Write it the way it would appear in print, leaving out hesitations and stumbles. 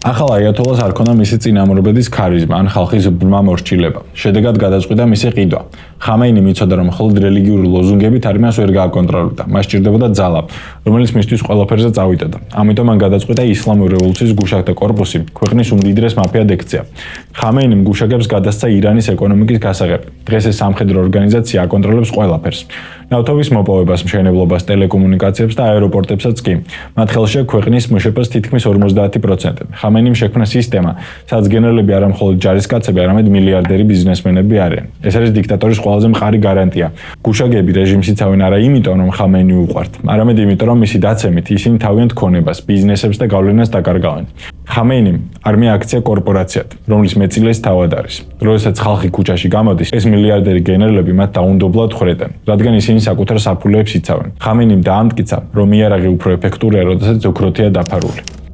ახალ აიათოლას არ ქონდა მისი წინამორბედის ქარიზმა ან ხალხის ბრმა მორჩილება. შედეგად გადაწყვიტა მისი ყიდვა. ხამეინი მიცოდა, რომ მხოლოდ რელიგიური ლოზუნგებით არ მას ვერ გააკონტროლებდა. მას სჭირდებოდა ძალა, რომელიც მისთვის ყველაფერზე წავიდოდა. ამიტომ მან გადაწყვიტა ისლამური რევოლუციის გუშაგთა კორპუსი ქვეყნის უმდიდრეს მაფიად ექცია. ხამეინიმ გუშაგებს გადასცა ირანის ეკონომიკის გასაღები. დღეს ეს სამხედრო ორგანიზაცია აკონტროლებს ყველაფერს. ნავთობის მოპოვებას, მშენებლობას, ტელეკომუნიკაციებს და აეროპორტებსაც კი. მათ ხელშია ქვეყნის მშპ-ს თითქმის 50%. ხამეინიმ შექმნა სისტემა, სადაც გენერლები არა მხოლოდ ჯარისკაცები, არამედ მილიარდერი ბიზნესმენები არიან. ეს არის დიქტატორის ყველაზე მყარი გარანტია. გუშაგები რეჟიმს იცავენ არა იმიტომ, რომ ხამეინი უყვართ, არამედ იმიტომ, რომ მისი დაცემით ისინი თავიანთ ქონებას, ბიზნესებს და გავლენას დაკარგავენ. ხამეინიმ არ მიაქცია კორპორაციად, რომლის მეწილეს თავად არის. როდესაც ხალხი ქუჩაში გამოდის, ეს მილიარდერი გენერლები მათ დაუნდობლად ხვრედენ, რადგან ისინი საკუთარ საფულეებს იცავენ. ხამეინიმ დაამტკიცა, რომ იარაღი უფრო ეფექტურია, როდესაც ოქროთია დაფარული.